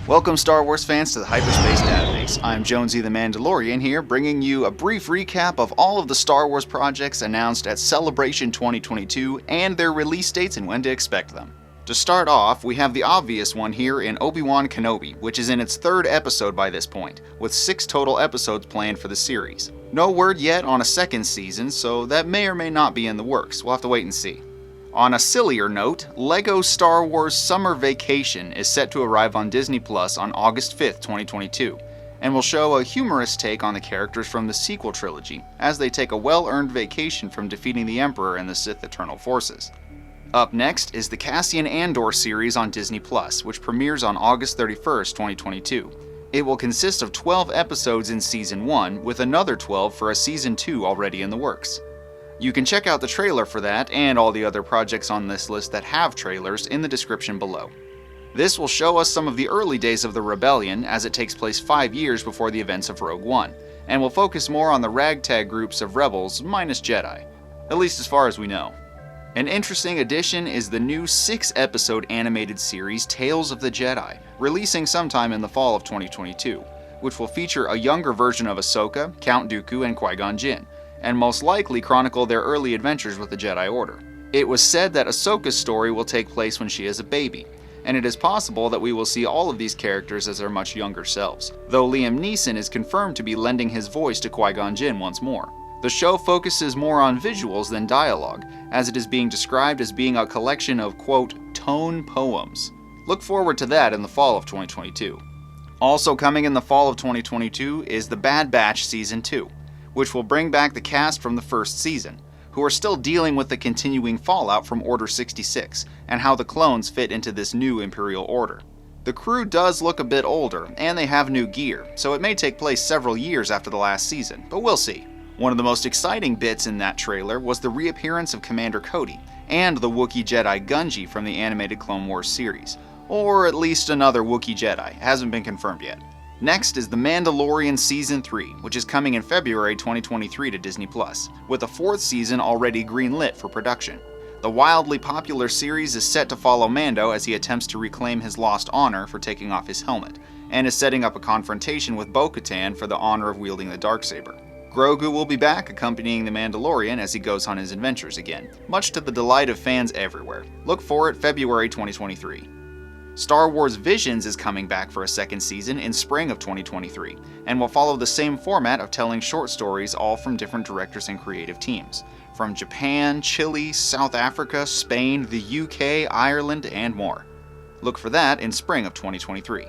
Welcome Star Wars fans to the Hyperspace Database. I'm Jonesy the Mandalorian here, bringing you a brief recap of all of the Star Wars projects announced at Celebration 2022 and their release dates and when to expect them. To start off, we have the obvious one here in Obi-Wan Kenobi, which is in its third episode by this point, with 6 total episodes planned for the series. No word yet on a second season, so that may or may not be in the works. We'll have to wait and see. On a sillier note, LEGO Star Wars Summer Vacation is set to arrive on Disney Plus on August 5th, 2022, and will show a humorous take on the characters from the sequel trilogy, as they take a well-earned vacation from defeating the Emperor and the Sith Eternal Forces. Up next is the Cassian Andor series on Disney Plus, which premieres on August 31st, 2022. It will consist of 12 episodes in Season 1, with another 12 for a Season 2 already in the works. You can check out the trailer for that and all the other projects on this list that have trailers in the description below. This will show us some of the early days of the Rebellion, as it takes place 5 years before the events of Rogue One, and will focus more on the ragtag groups of rebels minus Jedi, at least as far as we know. An interesting addition is the new 6-episode animated series Tales of the Jedi, releasing sometime in the fall of 2022, which will feature a younger version of Ahsoka, Count Dooku, and Qui-Gon Jinn, and most likely chronicle their early adventures with the Jedi Order. It was said that Ahsoka's story will take place when she is a baby, and it is possible that we will see all of these characters as their much younger selves, though Liam Neeson is confirmed to be lending his voice to Qui-Gon Jinn once more. The show focuses more on visuals than dialogue, as it is being described as being a collection of, quote, tone poems. Look forward to that in the fall of 2022. Also coming in the fall of 2022 is The Bad Batch Season 2, which will bring back the cast from the first season, who are still dealing with the continuing fallout from Order 66, and how the clones fit into this new Imperial Order. The crew does look a bit older, and they have new gear, so it may take place several years after the last season, but we'll see. One of the most exciting bits in that trailer was the reappearance of Commander Cody, and the Wookiee Jedi Gungi from the animated Clone Wars series, or at least another Wookiee Jedi, hasn't been confirmed yet. Next is The Mandalorian Season 3, which is coming in February 2023 to Disney+, with a 4th season already greenlit for production. The wildly popular series is set to follow Mando as he attempts to reclaim his lost honor for taking off his helmet, and is setting up a confrontation with Bo-Katan for the honor of wielding the Darksaber. Grogu will be back accompanying the Mandalorian as he goes on his adventures again, much to the delight of fans everywhere. Look for it February 2023. Star Wars Visions is coming back for a second season in spring of 2023, and will follow the same format of telling short stories all from different directors and creative teams, from Japan, Chile, South Africa, Spain, the UK, Ireland, and more. Look for that in spring of 2023.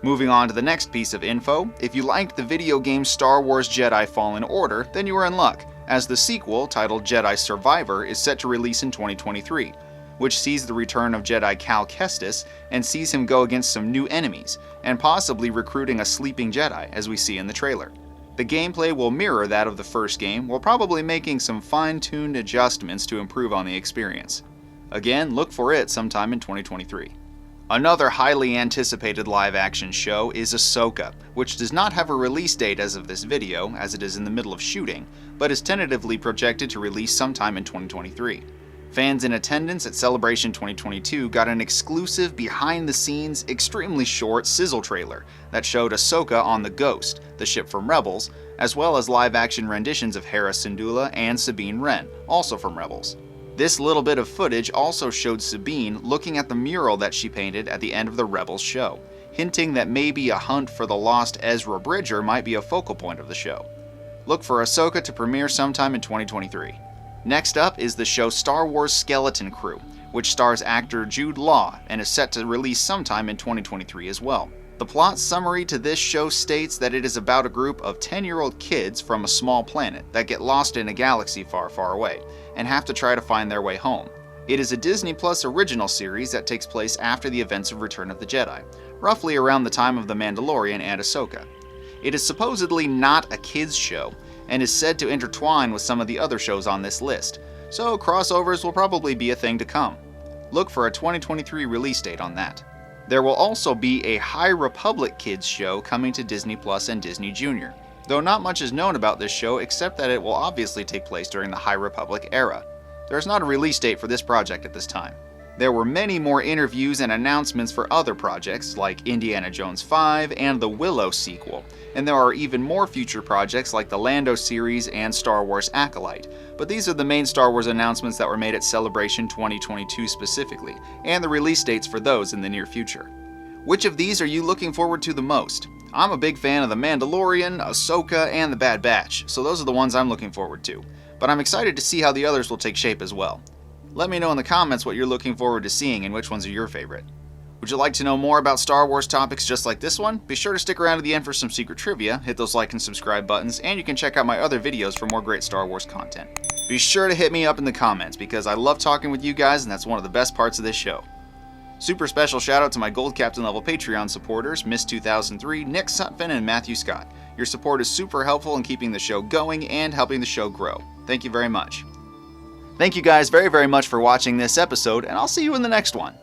Moving on to the next piece of info, if you liked the video game Star Wars Jedi Fallen Order, then you are in luck, as the sequel, titled Jedi Survivor, is set to release in 2023. Which sees the return of Jedi Cal Kestis and sees him go against some new enemies, and possibly recruiting a sleeping Jedi, as we see in the trailer. The gameplay will mirror that of the first game, while probably making some fine-tuned adjustments to improve on the experience. Again, look for it sometime in 2023. Another highly anticipated live-action show is Ahsoka, which does not have a release date as of this video, as it is in the middle of shooting, but is tentatively projected to release sometime in 2023. Fans in attendance at Celebration 2022 got an exclusive behind-the-scenes, extremely short sizzle trailer that showed Ahsoka on the Ghost, the ship from Rebels, as well as live-action renditions of Hera Syndulla and Sabine Wren, also from Rebels. This little bit of footage also showed Sabine looking at the mural that she painted at the end of the Rebels show, hinting that maybe a hunt for the lost Ezra Bridger might be a focal point of the show. Look for Ahsoka to premiere sometime in 2023. Next up is the show Star Wars Skeleton Crew, which stars actor Jude Law and is set to release sometime in 2023 as well. The plot summary to this show states that it is about a group of 10-year-old kids from a small planet that get lost in a galaxy far, far away, and have to try to find their way home. It is a Disney Plus original series that takes place after the events of Return of the Jedi, roughly around the time of The Mandalorian and Ahsoka. It is supposedly not a kids show, and is said to intertwine with some of the other shows on this list, so crossovers will probably be a thing to come. Look for a 2023 release date on that. There will also be a High Republic kids show coming to Disney Plus and Disney Junior, though not much is known about this show except that it will obviously take place during the High Republic era. There's not a release date for this project at this time. There were many more interviews and announcements for other projects like Indiana Jones 5 and the Willow sequel, and there are even more future projects like the Lando series and Star Wars Acolyte, but these are the main Star Wars announcements that were made at Celebration 2022 specifically, and the release dates for those in the near future. Which of these are you looking forward to the most? I'm a big fan of The Mandalorian, Ahsoka, and The Bad Batch, so those are the ones I'm looking forward to, but I'm excited to see how the others will take shape as well. Let me know in the comments what you're looking forward to seeing and which ones are your favorite. Would you like to know more about Star Wars topics just like this one? Be sure to stick around to the end for some secret trivia, hit those like and subscribe buttons, and you can check out my other videos for more great Star Wars content. Be sure to hit me up in the comments because I love talking with you guys and that's one of the best parts of this show. Super special shout out to my Gold Captain level Patreon supporters, Miss2003, Nick Sutphin, and Matthew Scott. Your support is super helpful in keeping the show going and helping the show grow. Thank you very much. Thank you guys very much for watching this episode, and I'll see you in the next one.